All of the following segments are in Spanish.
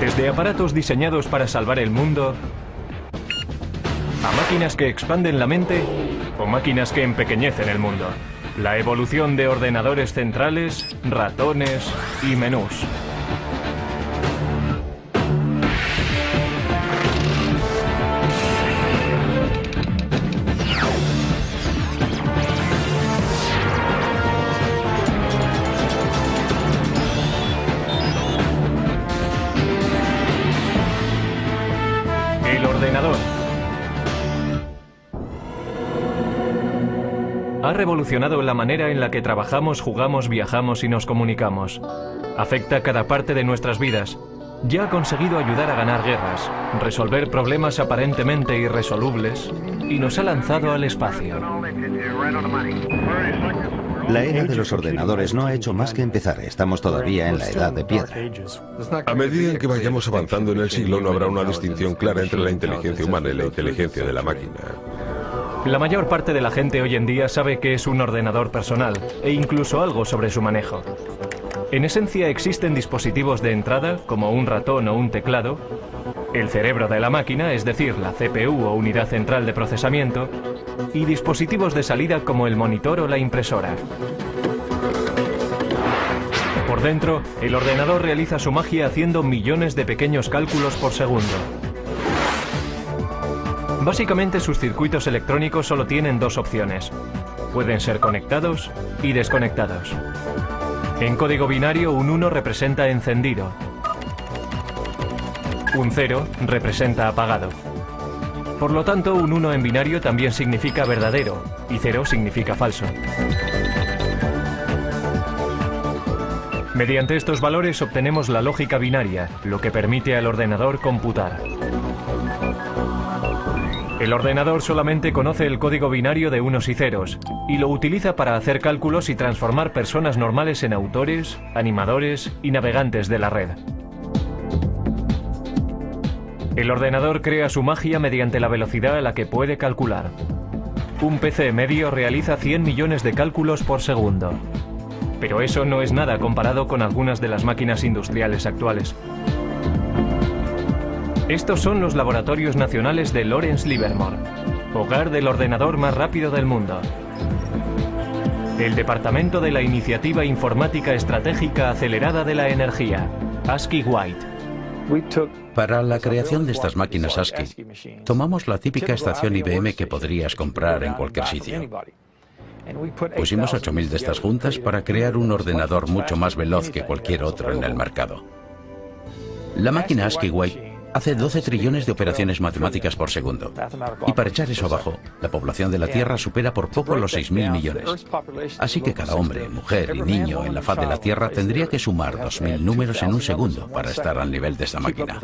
Desde aparatos diseñados para salvar el mundo, a máquinas que expanden la mente o máquinas que empequeñecen el mundo. La evolución de ordenadores centrales, ratones y menús. El ordenador ha revolucionado la manera en la que trabajamos, jugamos, viajamos y nos comunicamos. Afecta cada parte de nuestras vidas. Ya ha conseguido ayudar a ganar guerras, resolver problemas aparentemente irresolubles y nos ha lanzado al espacio. La era de los ordenadores no ha hecho más que empezar. Estamos todavía en la edad de piedra. A medida que vayamos avanzando en el siglo, no habrá una distinción clara entre la inteligencia humana y la inteligencia de la máquina. La mayor parte de la gente hoy en día sabe qué es un ordenador personal e incluso algo sobre su manejo. En esencia existen dispositivos de entrada, como un ratón o un teclado, el cerebro de la máquina, es decir, la CPU o unidad central de procesamiento, y dispositivos de salida como el monitor o la impresora. Por dentro, el ordenador realiza su magia haciendo millones de pequeños cálculos por segundo. Básicamente sus circuitos electrónicos solo tienen dos opciones. Pueden ser conectados y desconectados. En código binario, un 1 representa encendido. Un 0 representa apagado. Por lo tanto, un 1 en binario también significa verdadero y 0 significa falso. Mediante estos valores obtenemos la lógica binaria, lo que permite al ordenador computar. El ordenador solamente conoce el código binario de unos y ceros y lo utiliza para hacer cálculos y transformar personas normales en autores, animadores y navegantes de la red. El ordenador crea su magia mediante la velocidad a la que puede calcular. Un PC medio realiza 100 millones de cálculos por segundo. Pero eso no es nada comparado con algunas de las máquinas industriales actuales. Estos son los laboratorios nacionales de Lawrence Livermore, hogar del ordenador más rápido del mundo. El Departamento de la Iniciativa Informática Estratégica Acelerada de la Energía, ASCII White. Para la creación de estas máquinas ASCII, tomamos la típica estación IBM que podrías comprar en cualquier sitio. Pusimos 8000 de estas juntas para crear un ordenador mucho más veloz que cualquier otro en el mercado. La máquina ASCII White hace 12 trillones de operaciones matemáticas por segundo. Y para echar eso abajo, la población de la Tierra supera por poco los 6.000 millones. Así que cada hombre, mujer y niño en la faz de la Tierra tendría que sumar 2000 números en un segundo para estar al nivel de esta máquina.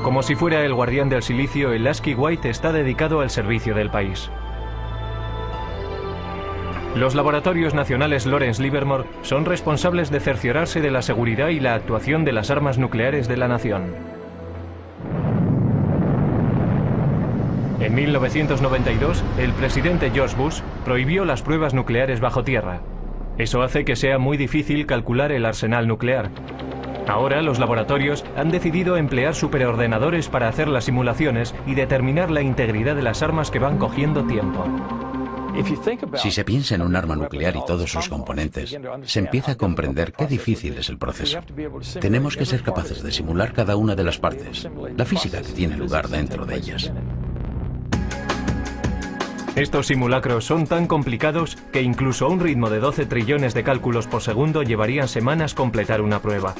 Como si fuera el guardián del silicio, el ASCII White está dedicado al servicio del país. Los laboratorios nacionales Lawrence Livermore son responsables de cerciorarse de la seguridad y la actuación de las armas nucleares de la nación. En 1992, el presidente George Bush prohibió las pruebas nucleares bajo tierra. Eso hace que sea muy difícil calcular el arsenal nuclear. Ahora los laboratorios han decidido emplear superordenadores para hacer las simulaciones y determinar la integridad de las armas que van cogiendo tiempo. Si se piensa en un arma nuclear y todos sus componentes, se empieza a comprender qué difícil es el proceso. Tenemos que ser capaces de simular cada una de las partes, la física que tiene lugar dentro de ellas. Estos simulacros son tan complicados que incluso a un ritmo de 12 trillones de cálculos por segundo llevarían semanas completar una prueba.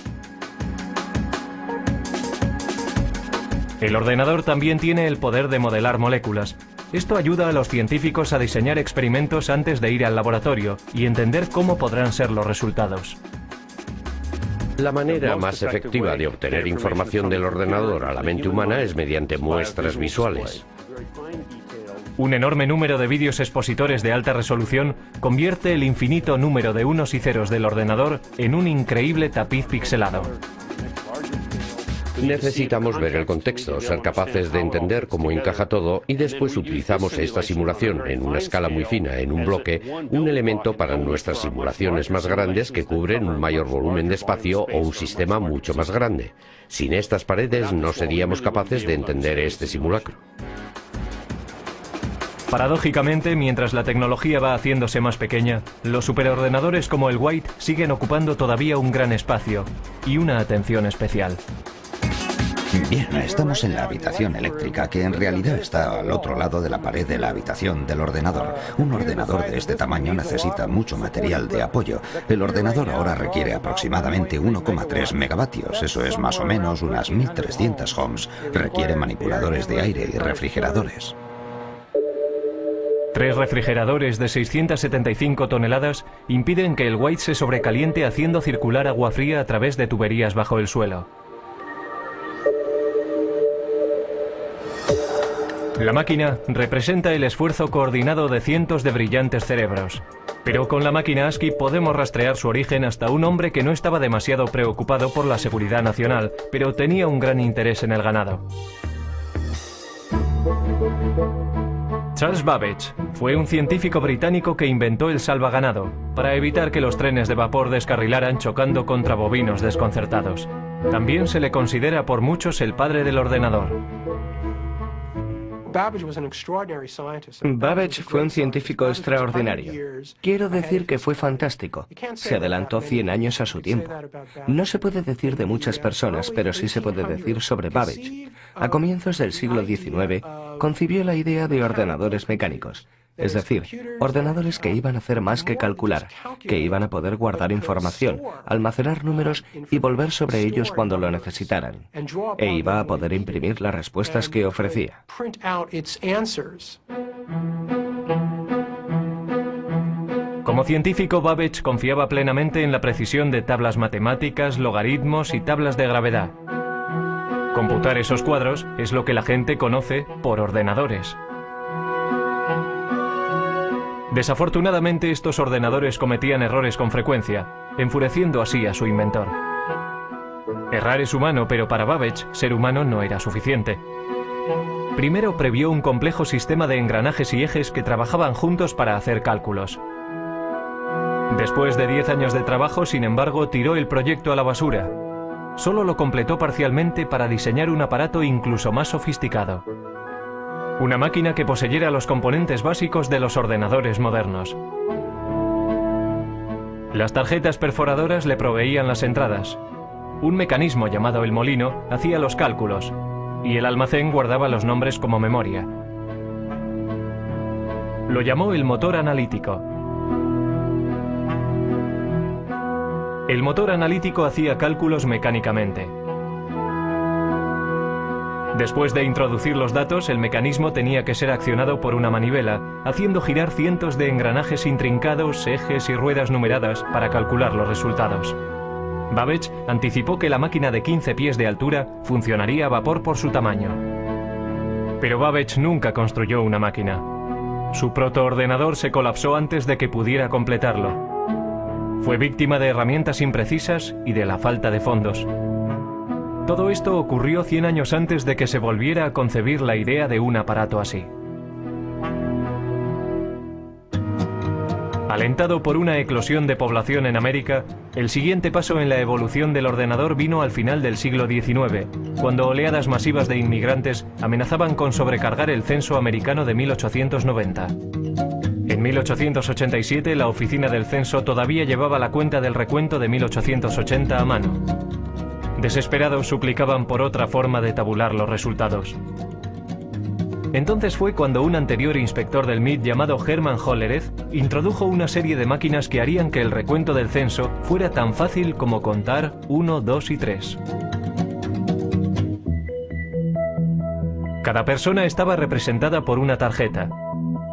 El ordenador también tiene el poder de modelar moléculas. Esto ayuda a los científicos a diseñar experimentos antes de ir al laboratorio y entender cómo podrán ser los resultados. La manera más efectiva de obtener información del ordenador a la mente humana es mediante muestras visuales. Un enorme número de vídeos expositores de alta resolución convierte el infinito número de unos y ceros del ordenador en un increíble tapiz pixelado. Necesitamos ver el contexto, ser capaces de entender cómo encaja todo y después utilizamos esta simulación en una escala muy fina, en un bloque, un elemento para nuestras simulaciones más grandes que cubren un mayor volumen de espacio o un sistema mucho más grande. Sin estas paredes no seríamos capaces de entender este simulacro. Paradójicamente, mientras la tecnología va haciéndose más pequeña, los superordenadores como el White siguen ocupando todavía un gran espacio y una atención especial. Bien, estamos en la habitación eléctrica, que en realidad está al otro lado de la pared de la habitación del ordenador. Un ordenador de este tamaño necesita mucho material de apoyo. El ordenador ahora requiere aproximadamente 1,3 megavatios, eso es más o menos unas 1300 ohms. Requiere manipuladores de aire y refrigeradores. 3 refrigeradores de 675 toneladas impiden que el White se sobrecaliente haciendo circular agua fría a través de tuberías bajo el suelo. La máquina representa el esfuerzo coordinado de cientos de brillantes cerebros. Pero con la máquina ASCII podemos rastrear su origen hasta un hombre que no estaba demasiado preocupado por la seguridad nacional, pero tenía un gran interés en el ganado. Charles Babbage fue un científico británico que inventó el salvaganado para evitar que los trenes de vapor descarrilaran chocando contra bovinos desconcertados. También se le considera por muchos el padre del ordenador. Babbage fue un científico extraordinario. Quiero decir que fue fantástico. Se adelantó 100 años a su tiempo. No se puede decir de muchas personas, pero sí se puede decir sobre Babbage. A comienzos del siglo XIX, concibió la idea de ordenadores mecánicos. Es decir, ordenadores que iban a hacer más que calcular, que iban a poder guardar información, almacenar números y volver sobre ellos cuando lo necesitaran. E iba a poder imprimir las respuestas que ofrecía. Como científico, Babbage confiaba plenamente en la precisión de tablas matemáticas, logaritmos y tablas de gravedad. Computar esos cuadros es lo que la gente conoce por ordenadores. Desafortunadamente, estos ordenadores cometían errores con frecuencia, enfureciendo así a su inventor. Errar es humano, pero para Babbage, ser humano no era suficiente. Primero previó un complejo sistema de engranajes y ejes que trabajaban juntos para hacer cálculos. Después de 10 años de trabajo, sin embargo, tiró el proyecto a la basura. Solo lo completó parcialmente para diseñar un aparato incluso más sofisticado. Una máquina que poseyera los componentes básicos de los ordenadores modernos. Las tarjetas perforadoras le proveían las entradas. Un mecanismo llamado el molino hacía los cálculos y el almacén guardaba los nombres como memoria. Lo llamó el motor analítico. El motor analítico hacía cálculos mecánicamente. Después de introducir los datos, el mecanismo tenía que ser accionado por una manivela, haciendo girar cientos de engranajes intrincados, ejes y ruedas numeradas para calcular los resultados. Babbage anticipó que la máquina de 15 pies de altura funcionaría a vapor por su tamaño. Pero Babbage nunca construyó una máquina. Su protoordenador se colapsó antes de que pudiera completarlo. Fue víctima de herramientas imprecisas y de la falta de fondos. Todo esto ocurrió 100 años antes de que se volviera a concebir la idea de un aparato así. Alentado por una eclosión de población en América, el siguiente paso en la evolución del ordenador vino al final del siglo XIX, cuando oleadas masivas de inmigrantes amenazaban con sobrecargar el censo americano de 1890. En 1887, la oficina del censo todavía llevaba la cuenta del recuento de 1880 a mano. Desesperados suplicaban por otra forma de tabular los resultados. Entonces fue cuando un anterior inspector del MIT llamado Hermann Hollerith introdujo una serie de máquinas que harían que el recuento del censo fuera tan fácil como contar 1, 2 y 3. Cada persona estaba representada por una tarjeta.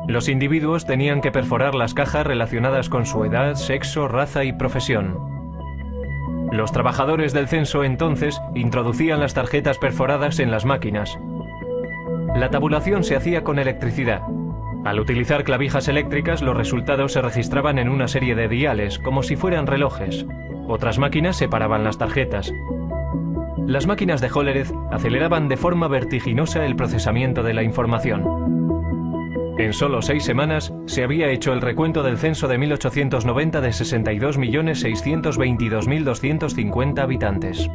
Los individuos tenían que perforar las cajas relacionadas con su edad, sexo, raza y profesión. Los trabajadores del censo entonces introducían las tarjetas perforadas en las máquinas. La tabulación se hacía con electricidad. Al utilizar clavijas eléctricas, los resultados se registraban en una serie de diales, como si fueran relojes. Otras máquinas separaban las tarjetas. Las máquinas de Hollerith aceleraban de forma vertiginosa el procesamiento de la información. En solo 6 semanas se había hecho el recuento del censo de 1890 de 62.622.250 habitantes.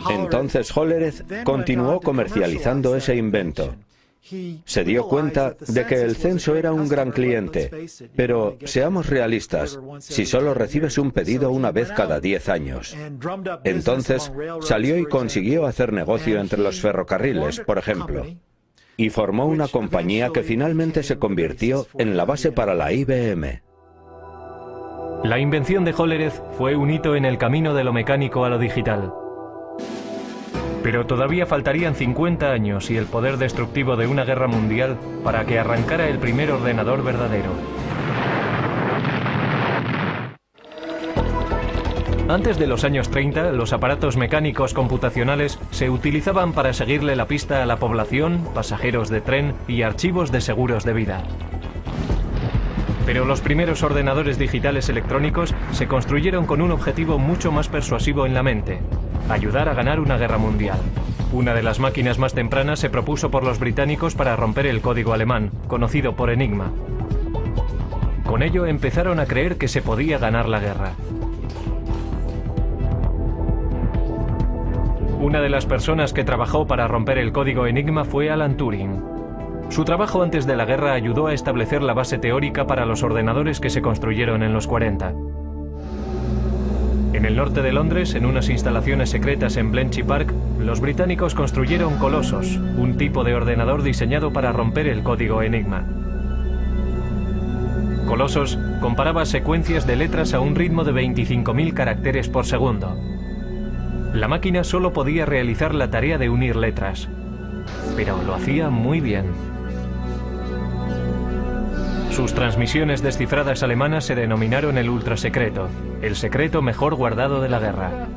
Entonces Hollerith continuó comercializando ese invento. Se dio cuenta de que el censo era un gran cliente, pero seamos realistas, si solo recibes un pedido una vez cada 10 años. Entonces salió y consiguió hacer negocio entre los ferrocarriles, por ejemplo, y formó una compañía que finalmente se convirtió en la base para la IBM. La invención de Hollerith fue un hito en el camino de lo mecánico a lo digital. Pero todavía faltarían 50 años y el poder destructivo de una guerra mundial para que arrancara el primer ordenador verdadero. Antes de los años 30, los aparatos mecánicos computacionales se utilizaban para seguirle la pista a la población, pasajeros de tren y archivos de seguros de vida. Pero los primeros ordenadores digitales electrónicos se construyeron con un objetivo mucho más persuasivo en la mente: ayudar a ganar una guerra mundial. Una de las máquinas más tempranas se propuso por los británicos para romper el código alemán, conocido por Enigma. Con ello empezaron a creer que se podía ganar la guerra. Una de las personas que trabajó para romper el código Enigma fue Alan Turing. Su trabajo antes de la guerra ayudó a establecer la base teórica para los ordenadores que se construyeron en los 40. En el norte de Londres, en unas instalaciones secretas en Bletchley Park, los británicos construyeron Colossus, un tipo de ordenador diseñado para romper el código Enigma. Colossus comparaba secuencias de letras a un ritmo de 25.000 caracteres por segundo. La máquina solo podía realizar la tarea de unir letras, pero lo hacía muy bien. Sus transmisiones descifradas alemanas se denominaron el ultrasecreto, el secreto mejor guardado de la guerra.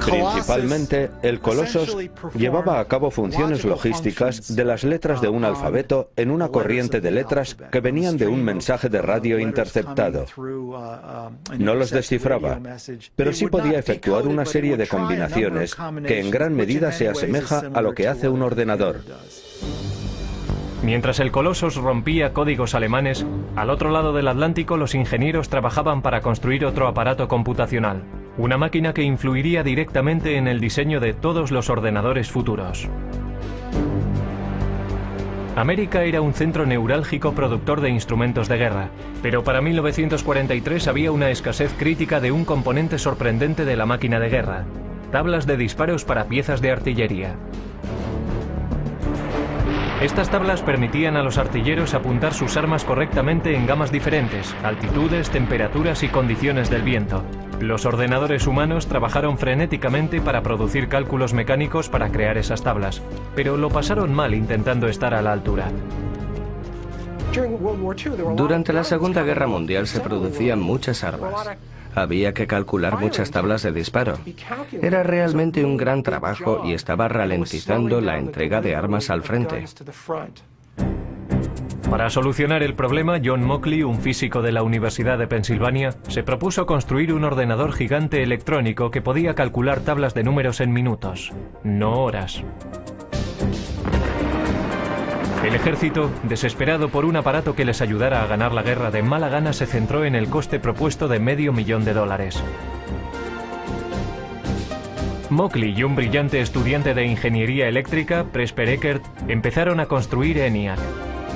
Principalmente, el Colossus llevaba a cabo funciones logísticas de las letras de un alfabeto en una corriente de letras que venían de un mensaje de radio interceptado. No los descifraba, pero sí podía efectuar una serie de combinaciones que en gran medida se asemeja a lo que hace un ordenador. Mientras el Colossus rompía códigos alemanes, al otro lado del Atlántico los ingenieros trabajaban para construir otro aparato computacional, una máquina que influiría directamente en el diseño de todos los ordenadores futuros. América era un centro neurálgico productor de instrumentos de guerra, pero para 1943 había una escasez crítica de un componente sorprendente de la máquina de guerra: tablas de disparos para piezas de artillería. Estas tablas permitían a los artilleros apuntar sus armas correctamente en gamas diferentes, altitudes, temperaturas y condiciones del viento. Los ordenadores humanos trabajaron frenéticamente para producir cálculos mecánicos para crear esas tablas, pero lo pasaron mal intentando estar a la altura. Durante la Segunda Guerra Mundial se producían muchas armas. Había que calcular muchas tablas de disparo. Era realmente un gran trabajo y estaba ralentizando la entrega de armas al frente. Para solucionar el problema, John Mauchly, un físico de la Universidad de Pensilvania, se propuso construir un ordenador gigante electrónico que podía calcular tablas de números en minutos, no horas. El ejército, desesperado por un aparato que les ayudara a ganar la guerra, de mala gana se centró en el coste propuesto de $500,000. Mauchly y un brillante estudiante de ingeniería eléctrica, Presper Eckert, empezaron a construir ENIAC,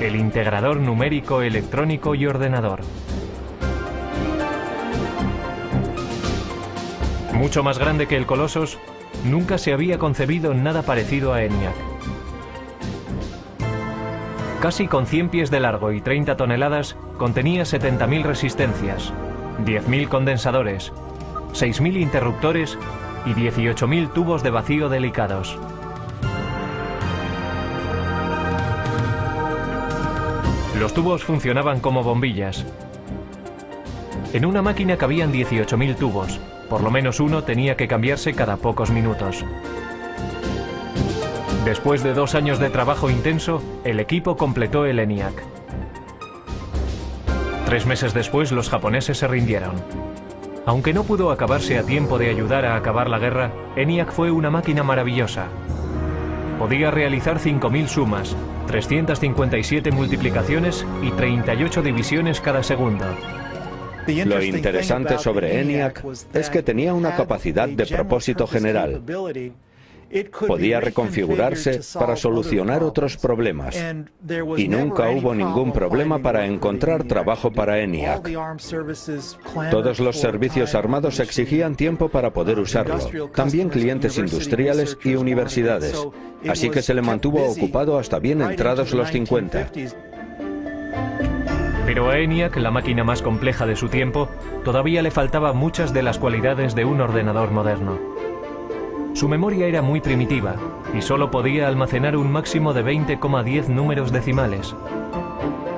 el integrador numérico, electrónico y ordenador. Mucho más grande que el Colossus, nunca se había concebido nada parecido a ENIAC. Casi con 100 pies de largo y 30 toneladas, contenía 70.000 resistencias, 10.000 condensadores, 6.000 interruptores y 18.000 tubos de vacío delicados. Los tubos funcionaban como bombillas. En una máquina cabían 18.000 tubos, por lo menos uno tenía que cambiarse cada pocos minutos. Después de 2 años de trabajo intenso, el equipo completó el ENIAC. 3 meses después, los japoneses se rindieron. Aunque no pudo acabarse a tiempo de ayudar a acabar la guerra, ENIAC fue una máquina maravillosa. Podía realizar 5000 sumas, 357 multiplicaciones y 38 divisiones cada segundo. Lo interesante sobre ENIAC es que tenía una capacidad de propósito general. Podía reconfigurarse para solucionar otros problemas. Y nunca hubo ningún problema para encontrar trabajo para ENIAC. Todos los servicios armados exigían tiempo para poder usarlo, también clientes industriales y universidades. Así que se le mantuvo ocupado hasta bien entrados los 50. Pero a ENIAC, la máquina más compleja de su tiempo, todavía le faltaban muchas de las cualidades de un ordenador moderno. Su memoria era muy primitiva y solo podía almacenar un máximo de 20,10 números decimales.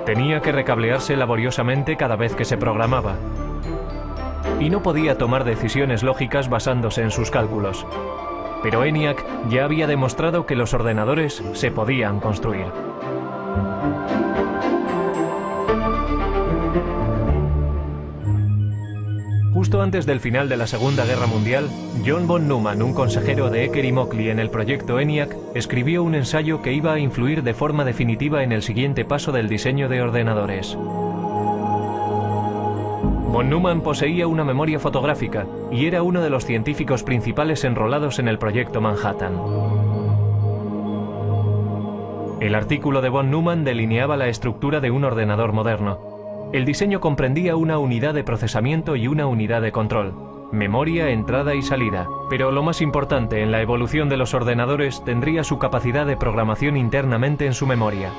Tenía que recablearse laboriosamente cada vez que se programaba. Y no podía tomar decisiones lógicas basándose en sus cálculos. Pero ENIAC ya había demostrado que los ordenadores se podían construir. Justo antes del final de la Segunda Guerra Mundial, John von Neumann, un consejero de Ecker y Mockley en el proyecto ENIAC, escribió un ensayo que iba a influir de forma definitiva en el siguiente paso del diseño de ordenadores. Von Neumann poseía una memoria fotográfica y era uno de los científicos principales enrolados en el proyecto Manhattan. El artículo de von Neumann delineaba la estructura de un ordenador moderno. El diseño comprendía una unidad de procesamiento y una unidad de control, memoria, entrada y salida. Pero lo más importante en la evolución de los ordenadores tendría su capacidad de programación internamente en su memoria.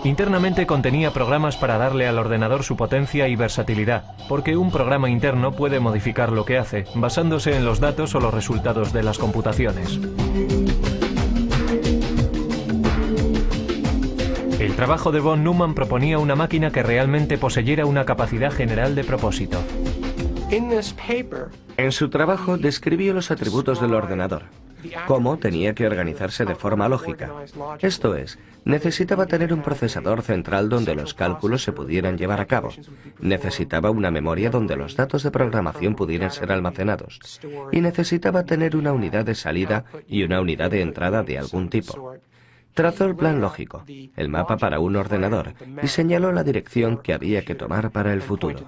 Internamente contenía programas para darle al ordenador su potencia y versatilidad, porque un programa interno puede modificar lo que hace, basándose en los datos o los resultados de las computaciones. El trabajo de von Neumann proponía una máquina que realmente poseyera una capacidad general de propósito. En su trabajo describió los atributos del ordenador, cómo tenía que organizarse de forma lógica. Esto es, necesitaba tener un procesador central donde los cálculos se pudieran llevar a cabo. Necesitaba una memoria donde los datos de programación pudieran ser almacenados. Y necesitaba tener una unidad de salida y una unidad de entrada de algún tipo. Trazó el plan lógico, el mapa para un ordenador, y señaló la dirección que había que tomar para el futuro.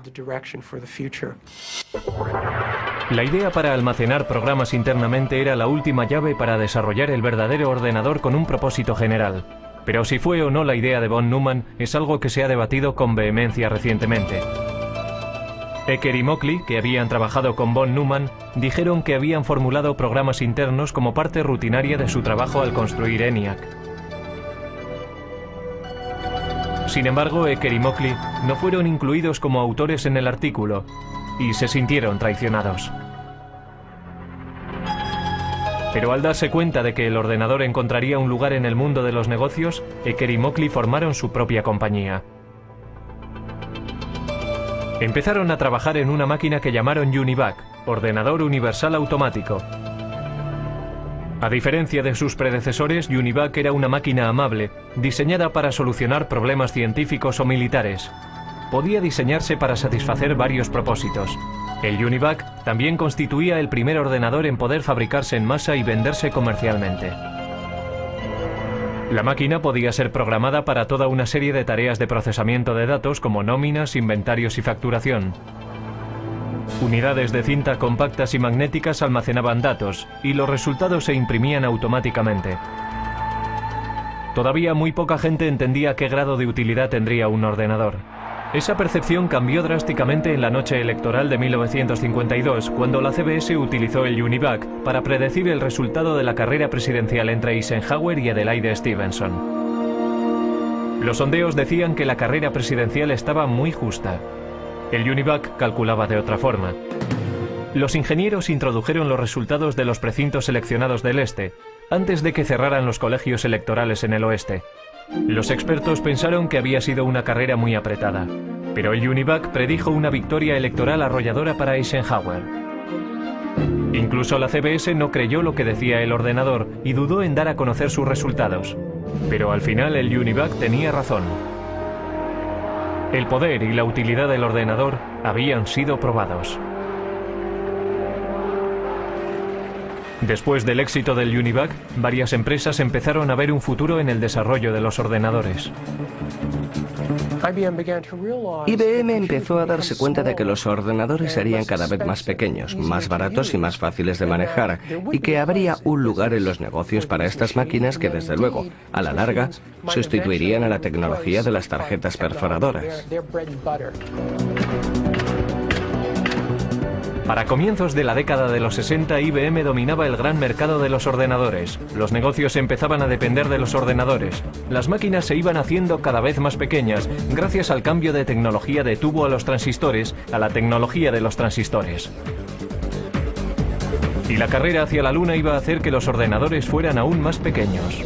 La idea para almacenar programas internamente era la última llave para desarrollar el verdadero ordenador con un propósito general. Pero si fue o no la idea de von Neumann es algo que se ha debatido con vehemencia recientemente. Ecker y Mockley, que habían trabajado con von Neumann, dijeron que habían formulado programas internos como parte rutinaria de su trabajo al construir ENIAC. Sin embargo, Ecker y Mockley no fueron incluidos como autores en el artículo y se sintieron traicionados. Pero al darse cuenta de que el ordenador encontraría un lugar en el mundo de los negocios, Ecker y Mockley formaron su propia compañía. Empezaron a trabajar en una máquina que llamaron UNIVAC, Ordenador Universal Automático. A diferencia de sus predecesores, UNIVAC era una máquina amable, diseñada para solucionar problemas científicos o militares. Podía diseñarse para satisfacer varios propósitos. El UNIVAC también constituía el primer ordenador en poder fabricarse en masa y venderse comercialmente. La máquina podía ser programada para toda una serie de tareas de procesamiento de datos como nóminas, inventarios y facturación. Unidades de cinta compactas y magnéticas almacenaban datos y los resultados se imprimían automáticamente. Todavía muy poca gente entendía qué grado de utilidad tendría un ordenador. Esa percepción cambió drásticamente en la noche electoral de 1952, cuando la CBS utilizó el UNIVAC para predecir el resultado de la carrera presidencial entre Eisenhower y Adelaide Stevenson. Los sondeos decían que la carrera presidencial estaba muy justa. El UNIVAC calculaba de otra forma. Los ingenieros introdujeron los resultados de los precintos seleccionados del este, antes de que cerraran los colegios electorales en el oeste. Los expertos pensaron que había sido una carrera muy apretada, pero el UNIVAC predijo una victoria electoral arrolladora para Eisenhower. Incluso la CBS no creyó lo que decía el ordenador y dudó en dar a conocer sus resultados. Pero al final el UNIVAC tenía razón. El poder y la utilidad del ordenador habían sido probados. Después del éxito del Univac, varias empresas empezaron a ver un futuro en el desarrollo de los ordenadores. IBM empezó a darse cuenta de que los ordenadores serían cada vez más pequeños, más baratos y más fáciles de manejar, y que habría un lugar en los negocios para estas máquinas que, desde luego, a la larga, sustituirían a la tecnología de las tarjetas perforadoras. Para comienzos de la década de los 60, IBM dominaba el gran mercado de los ordenadores. Los negocios empezaban a depender de los ordenadores. Las máquinas se iban haciendo cada vez más pequeñas, gracias al cambio de tecnología de tubo a los transistores, a la tecnología de los transistores. Y la carrera hacia la Luna iba a hacer que los ordenadores fueran aún más pequeños.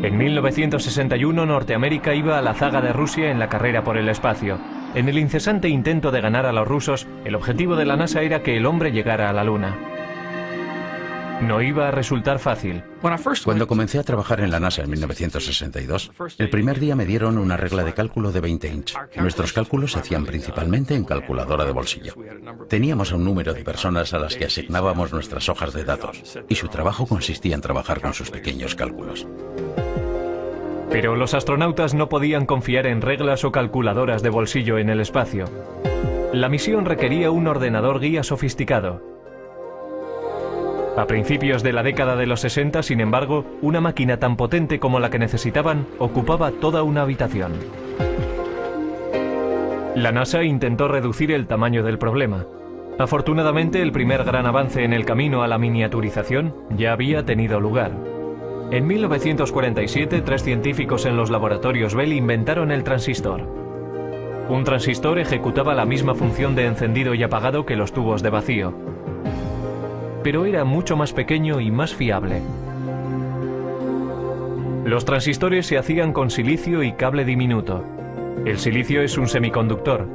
En 1961, Norteamérica iba a la zaga de Rusia en la carrera por el espacio. En el incesante intento de ganar a los rusos, el objetivo de la NASA era que el hombre llegara a la Luna. No iba a resultar fácil. Cuando comencé a trabajar en la NASA en 1962, el primer día me dieron una regla de cálculo de 20 inch. Nuestros cálculos se hacían principalmente en calculadora de bolsillo. Teníamos a un número de personas a las que asignábamos nuestras hojas de datos, y su trabajo consistía en trabajar con sus pequeños cálculos. Pero los astronautas no podían confiar en reglas o calculadoras de bolsillo en el espacio. La misión requería un ordenador guía sofisticado. A principios de la década de los 60, sin embargo, una máquina tan potente como la que necesitaban ocupaba toda una habitación. La NASA intentó reducir el tamaño del problema. Afortunadamente, el primer gran avance en el camino a la miniaturización ya había tenido lugar. En 1947, 3 científicos en los laboratorios Bell inventaron el transistor. Un transistor ejecutaba la misma función de encendido y apagado que los tubos de vacío, pero era mucho más pequeño y más fiable. Los transistores se hacían con silicio y cable diminuto. El silicio es un semiconductor.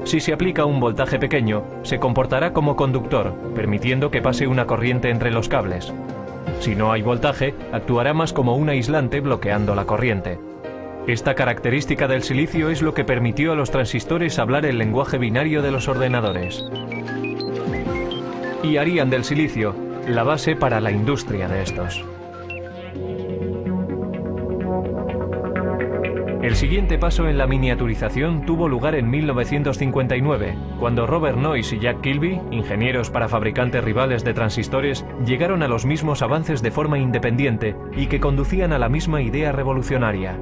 Si se aplica un voltaje pequeño, se comportará como conductor, permitiendo que pase una corriente entre los cables. Si no hay voltaje, actuará más como un aislante bloqueando la corriente. Esta característica del silicio es lo que permitió a los transistores hablar el lenguaje binario de los ordenadores. Y harían del silicio la base para la industria de estos. El siguiente paso en la miniaturización tuvo lugar en 1959, cuando Robert Noyce y Jack Kilby, ingenieros para fabricantes rivales de transistores, llegaron a los mismos avances de forma independiente y que conducían a la misma idea revolucionaria.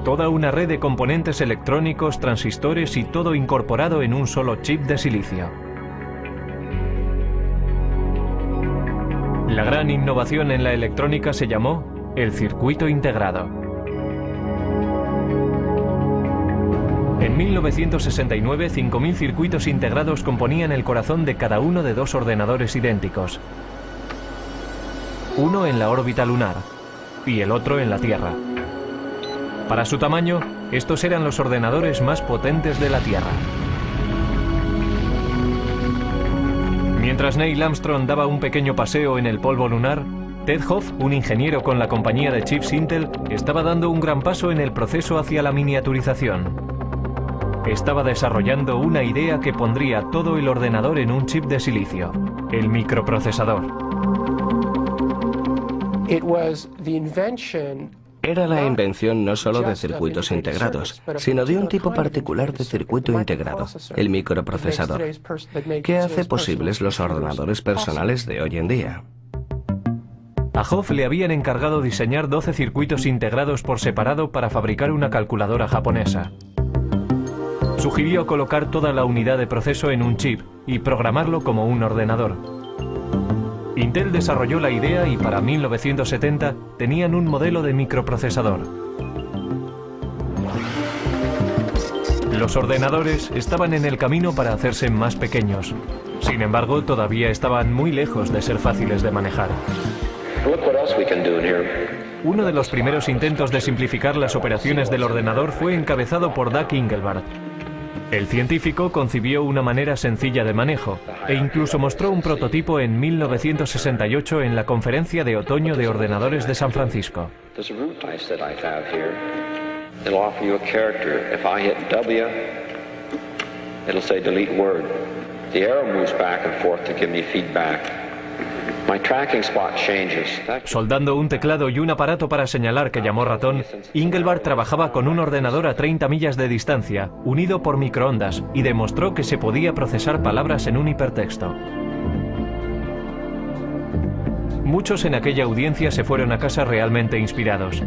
Toda una red de componentes electrónicos, transistores y todo incorporado en un solo chip de silicio. La gran innovación en la electrónica se llamó el circuito integrado. En 1969, 5.000 circuitos integrados componían el corazón de cada uno de 2 ordenadores idénticos. Uno en la órbita lunar y el otro en la Tierra. Para su tamaño, estos eran los ordenadores más potentes de la Tierra. Mientras Neil Armstrong daba un pequeño paseo en el polvo lunar, Ted Hoff, un ingeniero con la compañía de chips Intel, estaba dando un gran paso en el proceso hacia la miniaturización. Estaba desarrollando una idea que pondría todo el ordenador en un chip de silicio, el microprocesador. Era la invención no solo de circuitos integrados, sino de un tipo particular de circuito integrado, el microprocesador, que hace posibles los ordenadores personales de hoy en día. A Hoff le habían encargado diseñar 12 circuitos integrados por separado para fabricar una calculadora japonesa. Sugirió colocar toda la unidad de proceso en un chip y programarlo como un ordenador. Intel desarrolló la idea y para 1970 tenían un modelo de microprocesador. Los ordenadores estaban en el camino para hacerse más pequeños. Sin embargo, todavía estaban muy lejos de ser fáciles de manejar. Uno de los primeros intentos de simplificar las operaciones del ordenador fue encabezado por Doug Engelbart. El científico concibió una manera sencilla de manejo e incluso mostró un prototipo en 1968 en la Conferencia de Otoño de Ordenadores de San Francisco. Soldando un teclado y un aparato para señalar que llamó ratón, Engelbart trabajaba con un ordenador a 30 millas de distancia, unido por microondas, y demostró que se podía procesar palabras en un hipertexto. Muchos en aquella audiencia se fueron a casa realmente inspirados,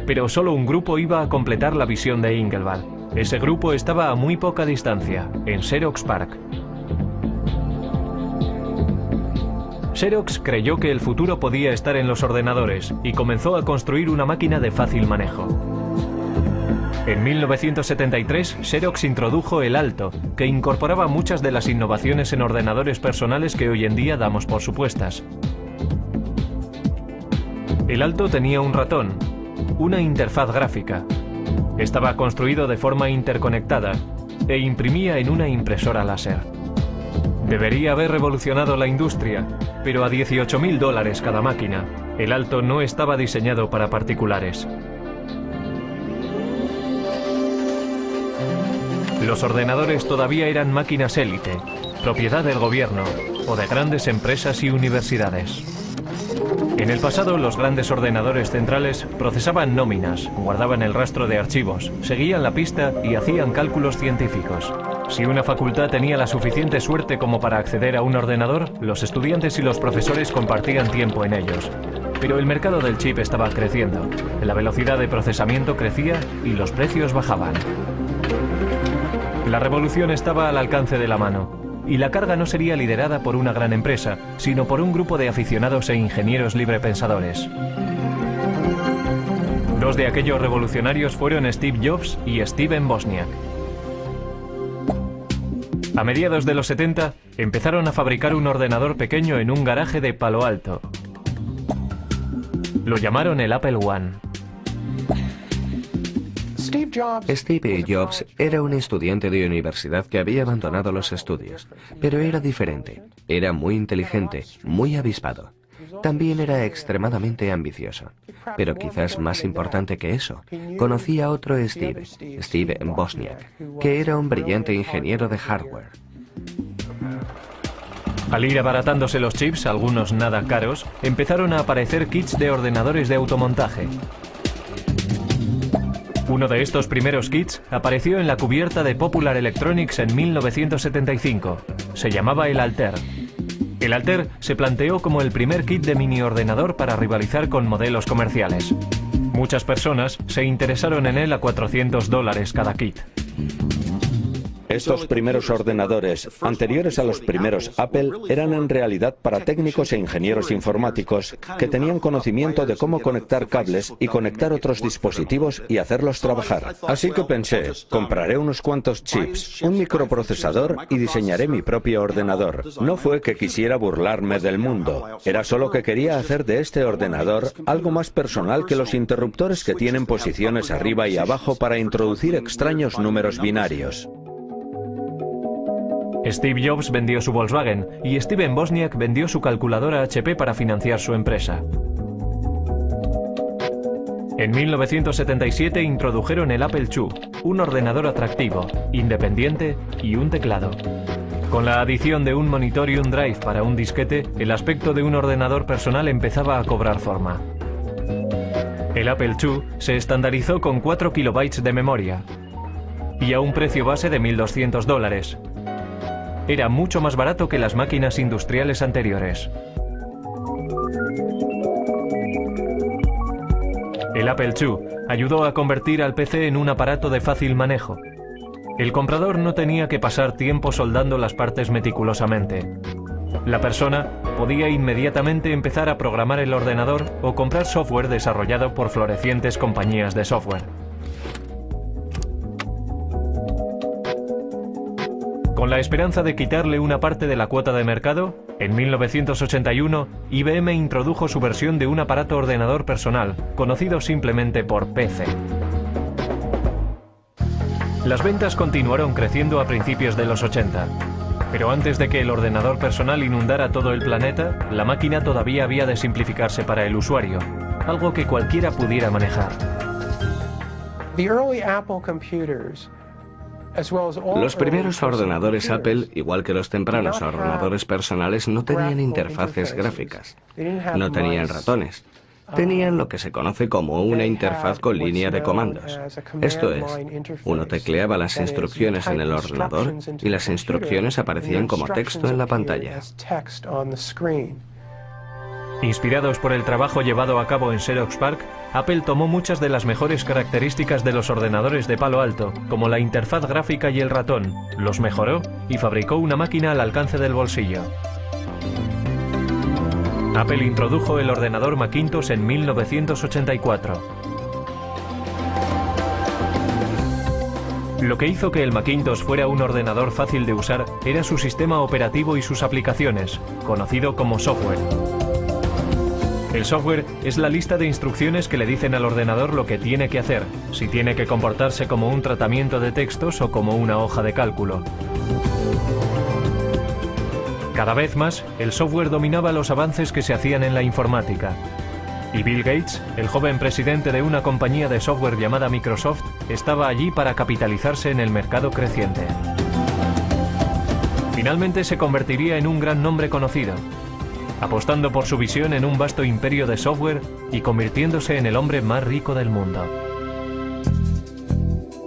pero solo un grupo iba a completar la visión de Engelbart. Ese grupo estaba a muy poca distancia, en Xerox PARC. Xerox creyó que el futuro podía estar en los ordenadores y comenzó a construir una máquina de fácil manejo. En 1973, Xerox introdujo el Alto, que incorporaba muchas de las innovaciones en ordenadores personales que hoy en día damos por supuestas. El Alto tenía un ratón, una interfaz gráfica, estaba construido de forma interconectada e imprimía en una impresora láser. Debería haber revolucionado la industria, pero a $18.000 cada máquina. El Alto no estaba diseñado para particulares. Los ordenadores todavía eran máquinas élite, propiedad del gobierno o de grandes empresas y universidades. En el pasado, los grandes ordenadores centrales procesaban nóminas, guardaban el rastro de archivos, seguían la pista y hacían cálculos científicos. Si una facultad tenía la suficiente suerte como para acceder a un ordenador, los estudiantes y los profesores compartían tiempo en ellos. Pero el mercado del chip estaba creciendo, la velocidad de procesamiento crecía y los precios bajaban. La revolución estaba al alcance de la mano. Y la carga no sería liderada por una gran empresa, sino por un grupo de aficionados e ingenieros librepensadores. Dos de aquellos revolucionarios fueron Steve Jobs y Steven Wozniak. A mediados de los 70, empezaron a fabricar un ordenador pequeño en un garaje de Palo Alto. Lo llamaron el Apple I. Steve Jobs era un estudiante de universidad que había abandonado los estudios, pero era diferente. Era muy inteligente, muy avispado. También era extremadamente ambicioso. Pero quizás más importante que eso, conocía a otro Steve Wozniak, que era un brillante ingeniero de hardware. Al ir abaratándose los chips, algunos nada caros, empezaron a aparecer kits de ordenadores de automontaje. Uno de estos primeros kits apareció en la cubierta de Popular Electronics en 1975. Se llamaba el Altair. El Altair se planteó como el primer kit de mini ordenador para rivalizar con modelos comerciales. Muchas personas se interesaron en él a $400 cada kit. Estos primeros ordenadores, anteriores a los primeros Apple, eran en realidad para técnicos e ingenieros informáticos que tenían conocimiento de cómo conectar cables y conectar otros dispositivos y hacerlos trabajar. Así que pensé, compraré unos cuantos chips, un microprocesador y diseñaré mi propio ordenador. No fue que quisiera burlarme del mundo, era solo que quería hacer de este ordenador algo más personal que los interruptores que tienen posiciones arriba y abajo para introducir extraños números binarios. Steve Jobs vendió su Volkswagen y Steven Wozniak vendió su calculadora HP para financiar su empresa. En 1977 introdujeron el Apple II, un ordenador atractivo, independiente y un teclado. Con la adición de un monitor y un drive para un disquete, el aspecto de un ordenador personal empezaba a cobrar forma. El Apple II se estandarizó con 4 kilobytes de memoria y a un precio base de $1.200. Era mucho más barato que las máquinas industriales anteriores. El Apple II ayudó a convertir al PC en un aparato de fácil manejo. El comprador no tenía que pasar tiempo soldando las partes meticulosamente. La persona podía inmediatamente empezar a programar el ordenador o comprar software desarrollado por florecientes compañías de software. Con la esperanza de quitarle una parte de la cuota de mercado, en 1981 IBM introdujo su versión de un aparato ordenador personal, conocido simplemente por PC. Las ventas continuaron creciendo a principios de los 80. Pero antes de que el ordenador personal inundara todo el planeta, la máquina todavía había de simplificarse para el usuario, algo que cualquiera pudiera manejar. Los primeros ordenadores Apple, igual que los tempranos ordenadores personales, no tenían interfaces gráficas, no tenían ratones. Tenían lo que se conoce como una interfaz con línea de comandos. Esto es, uno tecleaba las instrucciones en el ordenador y las instrucciones aparecían como texto en la pantalla. Inspirados por el trabajo llevado a cabo en Xerox PARC, Apple tomó muchas de las mejores características de los ordenadores de Palo Alto, como la interfaz gráfica y el ratón, los mejoró y fabricó una máquina al alcance del bolsillo. Apple introdujo el ordenador Macintosh en 1984. Lo que hizo que el Macintosh fuera un ordenador fácil de usar era su sistema operativo y sus aplicaciones, conocido como software. El software es la lista de instrucciones que le dicen al ordenador lo que tiene que hacer, si tiene que comportarse como un tratamiento de textos o como una hoja de cálculo. Cada vez más, el software dominaba los avances que se hacían en la informática. Y Bill Gates, el joven presidente de una compañía de software llamada Microsoft, estaba allí para capitalizarse en el mercado creciente. Finalmente se convertiría en un gran nombre conocido, apostando por su visión en un vasto imperio de software y convirtiéndose en el hombre más rico del mundo.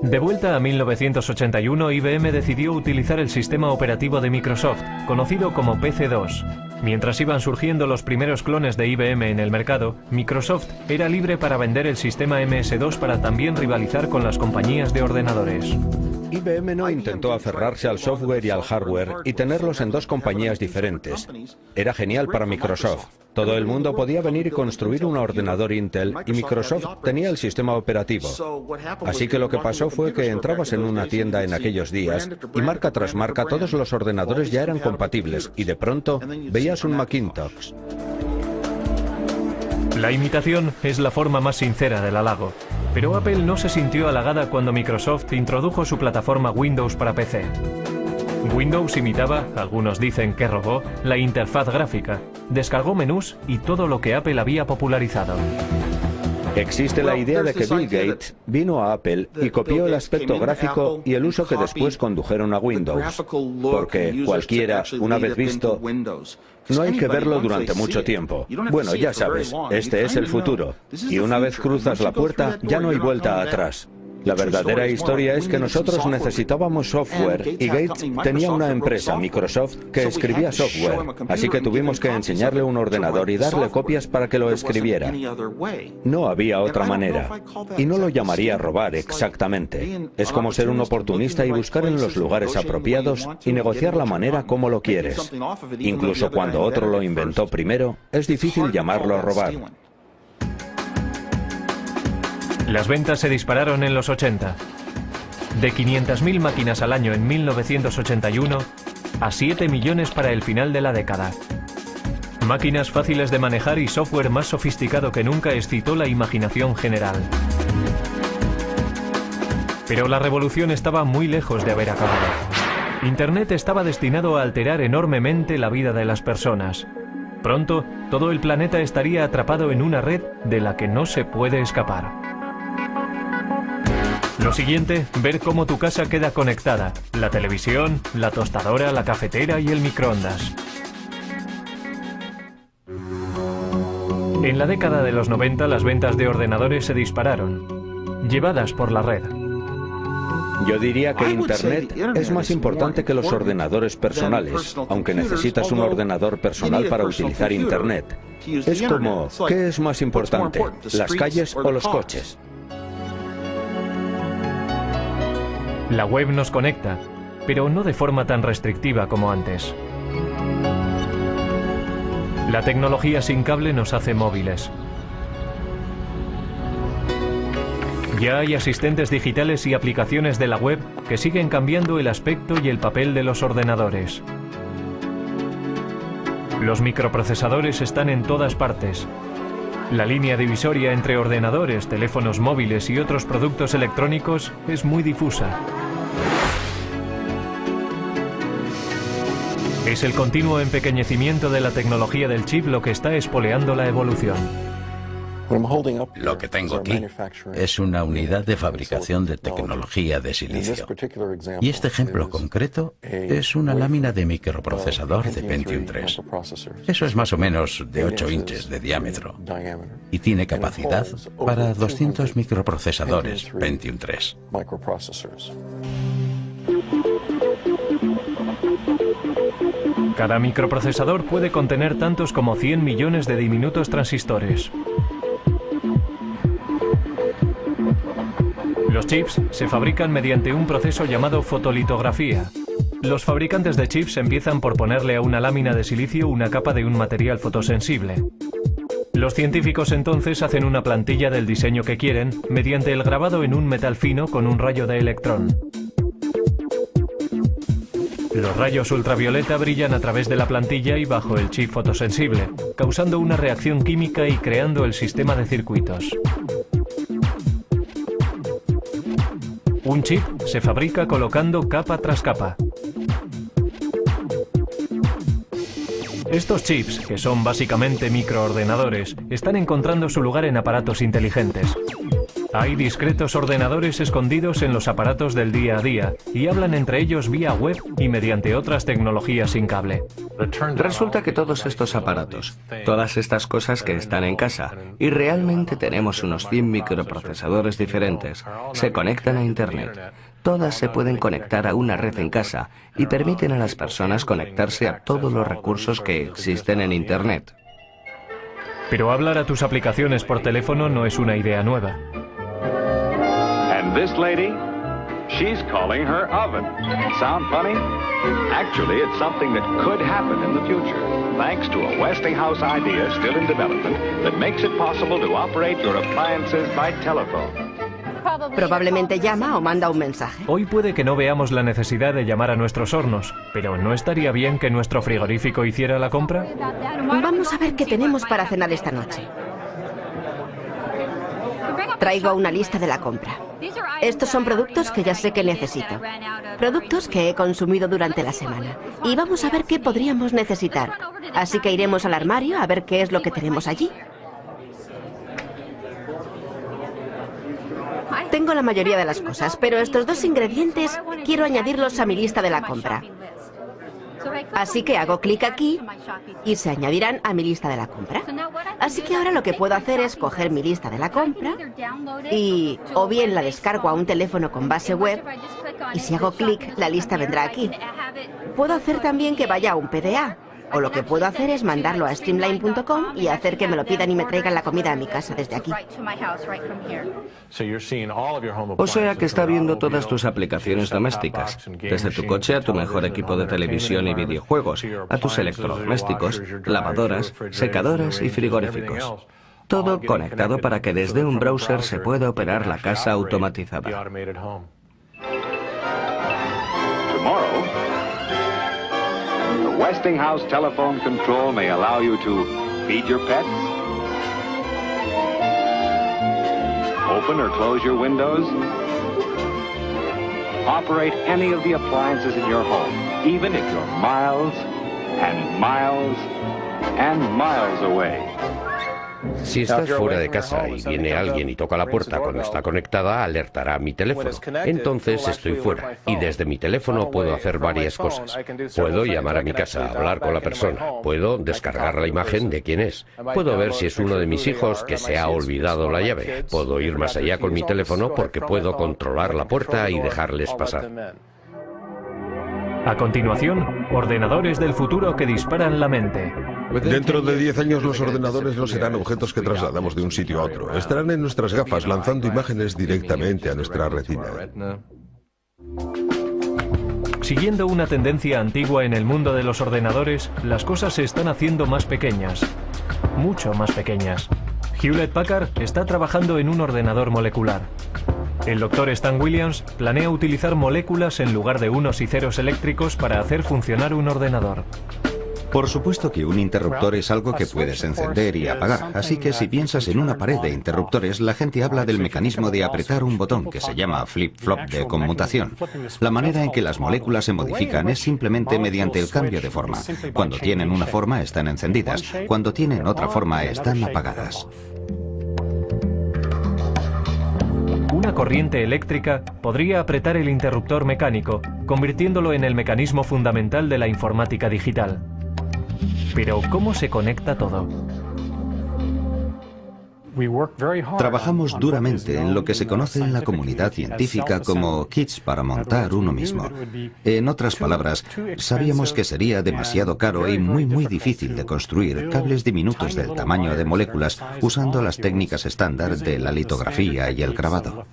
De vuelta a 1981, IBM decidió utilizar el sistema operativo de Microsoft, conocido como PC-2. Mientras iban surgiendo los primeros clones de IBM en el mercado, Microsoft era libre para vender el sistema MS-2 para también rivalizar con las compañías de ordenadores. IBM no intentó aferrarse al software y al hardware y tenerlos en dos compañías diferentes. Era genial para Microsoft. Todo el mundo podía venir y construir un ordenador Intel y Microsoft tenía el sistema operativo. Así que lo que pasó fue que entrabas en una tienda en aquellos días y marca tras marca todos los ordenadores ya eran compatibles y de pronto veías un Macintosh. La imitación es la forma más sincera del halago, pero Apple no se sintió halagada cuando Microsoft introdujo su plataforma Windows para PC. Windows imitaba, algunos dicen que robó, la interfaz gráfica, descargó menús y todo lo que Apple había popularizado. Existe la idea de que Bill Gates vino a Apple y copió el aspecto gráfico y el uso que después condujeron a Windows, porque cualquiera, una vez visto, no hay que verlo durante mucho tiempo. Bueno, ya sabes, este es el futuro, y una vez cruzas la puerta, ya no hay vuelta atrás. La verdadera historia es que nosotros necesitábamos software y Gates tenía una empresa, Microsoft, que escribía software, así que tuvimos que enseñarle un ordenador y darle copias para que lo escribiera. No había otra manera. Y no lo llamaría robar exactamente. Es como ser un oportunista y buscar en los lugares apropiados y negociar la manera como lo quieres. Incluso cuando otro lo inventó primero, es difícil llamarlo robar. Las ventas se dispararon en los 80. De 500.000 máquinas al año en 1981 a 7 millones para el final de la década. Máquinas fáciles de manejar y software más sofisticado que nunca excitó la imaginación general. Pero la revolución estaba muy lejos de haber acabado. Internet estaba destinado a alterar enormemente la vida de las personas. Pronto, todo el planeta estaría atrapado en una red de la que no se puede escapar. Lo siguiente, ver cómo tu casa queda conectada, la televisión, la tostadora, la cafetera y el microondas. En la década de los 90 las ventas de ordenadores se dispararon, llevadas por la red. Yo diría que Internet es más importante que los ordenadores personales, aunque necesitas un ordenador personal para utilizar Internet. Es como, ¿qué es más importante? ¿Las calles o los coches? La web nos conecta, pero no de forma tan restrictiva como antes. La tecnología sin cable nos hace móviles. Ya hay asistentes digitales y aplicaciones de la web que siguen cambiando el aspecto y el papel de los ordenadores. Los microprocesadores están en todas partes. La línea divisoria entre ordenadores, teléfonos móviles y otros productos electrónicos es muy difusa. Es el continuo empequeñecimiento de la tecnología del chip lo que está espoleando la evolución. Lo que tengo aquí es una unidad de fabricación de tecnología de silicio. Y este ejemplo concreto es una lámina de microprocesador de Pentium 3. Eso es más o menos de 8 inches de diámetro. Y tiene capacidad para 200 microprocesadores Pentium 3. Cada microprocesador puede contener tantos como 100 millones de diminutos transistores. Los chips se fabrican mediante un proceso llamado fotolitografía. Los fabricantes de chips empiezan por ponerle a una lámina de silicio una capa de un material fotosensible. Los científicos entonces hacen una plantilla del diseño que quieren mediante el grabado en un metal fino con un rayo de electrón. Los rayos ultravioleta brillan a través de la plantilla y bajo el chip fotosensible, causando una reacción química y creando el sistema de circuitos. Un chip se fabrica colocando capa tras capa. Estos chips, que son básicamente microordenadores, están encontrando su lugar en aparatos inteligentes. Hay discretos ordenadores escondidos en los aparatos del día a día y hablan entre ellos vía web y mediante otras tecnologías sin cable. Resulta que todos estos aparatos, todas estas cosas que están en casa, y realmente tenemos unos 100 microprocesadores diferentes, se conectan a Internet. Todas se pueden conectar a una red en casa y permiten a las personas conectarse a todos los recursos que existen en Internet. Pero hablar a tus aplicaciones por teléfono no es una idea nueva. And this lady, she's calling her oven. Sound funny? Actually, it's something that could happen in the future, thanks to a Westinghouse idea still in development that makes it possible to operate your appliances by telephone. Probablemente llama o manda un mensaje. Hoy puede que no veamos la necesidad de llamar a nuestros hornos, pero ¿no estaría bien que nuestro frigorífico hiciera la compra? Vamos a ver qué tenemos para cenar esta noche. Traigo una lista de la compra. Estos son productos que ya sé que necesito. Productos que he consumido durante la semana. Y vamos a ver qué podríamos necesitar. Así que iremos al armario a ver qué es lo que tenemos allí. Tengo la mayoría de las cosas, pero estos dos ingredientes quiero añadirlos a mi lista de la compra. Así que hago clic aquí y se añadirán a mi lista de la compra. Así que ahora lo que puedo hacer es coger mi lista de la compra y o bien la descargo a un teléfono con base web y si hago clic la lista vendrá aquí. Puedo hacer también que vaya a un PDA. O lo que puedo hacer es mandarlo a streamline.com y hacer que me lo pidan y me traigan la comida a mi casa desde aquí. O sea que está viendo todas tus aplicaciones domésticas, desde tu coche a tu mejor equipo de televisión y videojuegos, a tus electrodomésticos, lavadoras, secadoras y frigoríficos. Todo conectado para que desde un browser se pueda operar la casa automatizada. Westinghouse telephone control may allow you to feed your pets, open or close your windows, operate any of the appliances in your home, even if you're miles and miles and miles away. Si estás fuera de casa y viene alguien y toca la puerta cuando está conectada, alertará a mi teléfono. Entonces estoy fuera y desde mi teléfono puedo hacer varias cosas. Puedo llamar a mi casa, hablar con la persona, puedo descargar la imagen de quién es, puedo ver si es uno de mis hijos que se ha olvidado la llave, puedo ir más allá con mi teléfono porque puedo controlar la puerta y dejarles pasar. A continuación, ordenadores del futuro que disparan la mente. Dentro de 10 años los ordenadores no serán objetos que trasladamos de un sitio a otro. Estarán en nuestras gafas lanzando imágenes directamente a nuestra retina. Siguiendo una tendencia antigua en el mundo de los ordenadores, las cosas se están haciendo más pequeñas. Mucho más pequeñas. Hewlett Packard está trabajando en un ordenador molecular. El Dr. Stan Williams planea utilizar moléculas en lugar de unos y ceros eléctricos para hacer funcionar un ordenador. Por supuesto que un interruptor es algo que puedes encender y apagar, así que si piensas en una pared de interruptores, la gente habla del mecanismo de apretar un botón que se llama flip-flop de conmutación. La manera en que las moléculas se modifican es simplemente mediante el cambio de forma. Cuando tienen una forma están encendidas, cuando tienen otra forma están apagadas. Una corriente eléctrica podría apretar el interruptor mecánico, convirtiéndolo en el mecanismo fundamental de la informática digital. Pero, ¿cómo se conecta todo? Trabajamos duramente en lo que se conoce en la comunidad científica como kits para montar uno mismo. En otras palabras, sabíamos que sería demasiado caro y muy difícil de construir cables diminutos del tamaño de moléculas usando las técnicas estándar de la litografía y el grabado.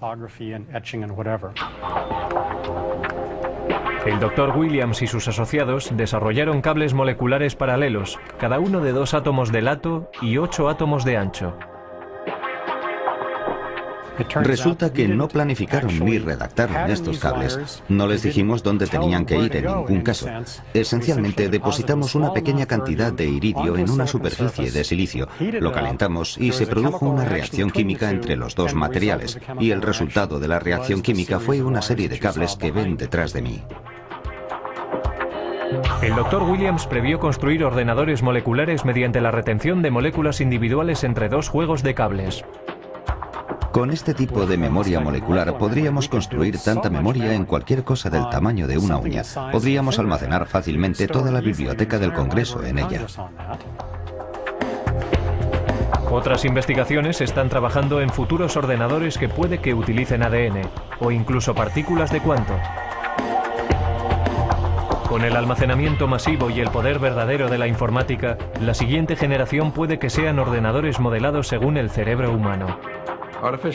El Dr. Williams y sus asociados desarrollaron cables moleculares paralelos, cada uno de 2 átomos de lato y 8 átomos de ancho. Resulta que no planificaron ni redactaron estos cables. No les dijimos dónde tenían que ir en ningún caso. Esencialmente depositamos una pequeña cantidad de iridio en una superficie de silicio, lo calentamos y se produjo una reacción química entre los dos materiales, y el resultado de la reacción química fue una serie de cables que ven detrás de mí. El Dr. Williams previó construir ordenadores moleculares mediante la retención de moléculas individuales entre 2 juegos de cables. Con este tipo de memoria molecular podríamos construir tanta memoria en cualquier cosa del tamaño de una uña. Podríamos almacenar fácilmente toda la biblioteca del Congreso en ella. Otras investigaciones están trabajando en futuros ordenadores que puede que utilicen ADN o incluso partículas de cuanto. Con el almacenamiento masivo y el poder verdadero de la informática, la siguiente generación puede que sean ordenadores modelados según el cerebro humano.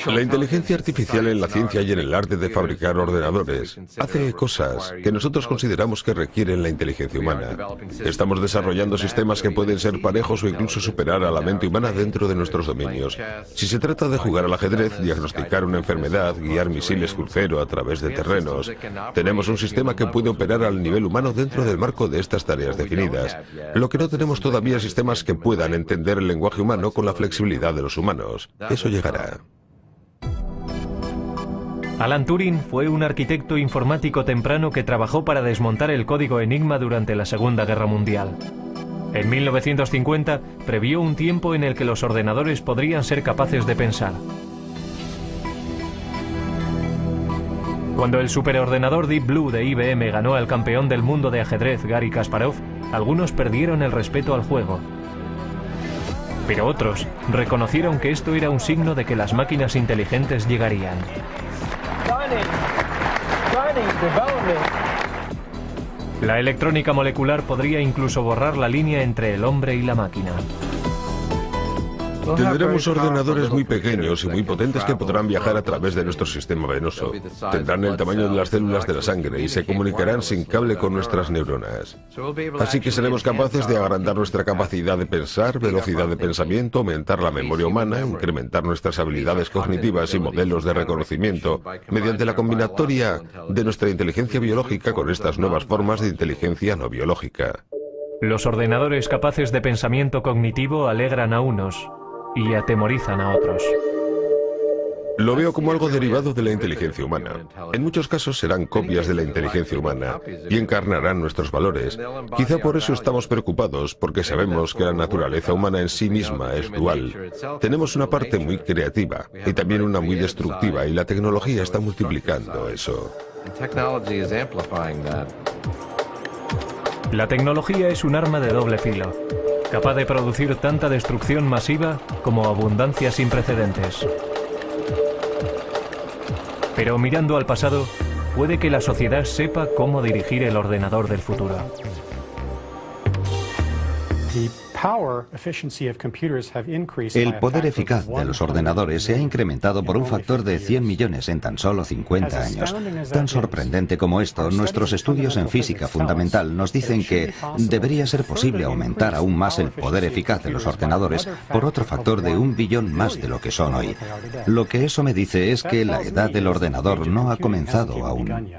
La inteligencia artificial en la ciencia y en el arte de fabricar ordenadores hace cosas que nosotros consideramos que requieren la inteligencia humana. Estamos desarrollando sistemas que pueden ser parejos o incluso superar a la mente humana dentro de nuestros dominios. Si se trata de jugar al ajedrez, diagnosticar una enfermedad, guiar misiles crucero a través de terrenos, tenemos un sistema que puede operar al nivel humano dentro del marco de estas tareas definidas. Lo que no tenemos todavía es sistemas que puedan entender el lenguaje humano con la flexibilidad de los humanos. Eso llegará. Alan Turing fue un arquitecto informático temprano que trabajó para desmontar el código Enigma durante la Segunda Guerra Mundial. En 1950 previó un tiempo en el que los ordenadores podrían ser capaces de pensar. Cuando el superordenador Deep Blue de IBM ganó al campeón del mundo de ajedrez Garry Kasparov, algunos perdieron el respeto al juego. Pero otros reconocieron que esto era un signo de que las máquinas inteligentes llegarían. La electrónica molecular podría incluso borrar la línea entre el hombre y la máquina. Tendremos ordenadores muy pequeños y muy potentes que podrán viajar a través de nuestro sistema venoso. Tendrán el tamaño de las células de la sangre y se comunicarán sin cable con nuestras neuronas. Así que seremos capaces de agrandar nuestra capacidad de pensar, velocidad de pensamiento, aumentar la memoria humana, incrementar nuestras habilidades cognitivas y modelos de reconocimiento mediante la combinatoria de nuestra inteligencia biológica con estas nuevas formas de inteligencia no biológica. Los ordenadores capaces de pensamiento cognitivo alegran a unos y atemorizan a otros. Lo veo como algo derivado de la inteligencia humana. En muchos casos serán copias de la inteligencia humana y encarnarán nuestros valores. Quizá por eso estamos preocupados, porque sabemos que la naturaleza humana en sí misma es dual. Tenemos una parte muy creativa y también una muy destructiva, y la tecnología está multiplicando eso. La tecnología es un arma de doble filo, capaz de producir tanta destrucción masiva como abundancia sin precedentes. Pero mirando al pasado, puede que la sociedad sepa cómo dirigir el ordenador del futuro. El poder eficaz de los ordenadores se ha incrementado por un factor de 100 millones en tan solo 50 años. Tan sorprendente como esto, nuestros estudios en física fundamental nos dicen que debería ser posible aumentar aún más el poder eficaz de los ordenadores por otro factor de 1 billón más de lo que son hoy. Lo que eso me dice es que la edad del ordenador no ha comenzado aún.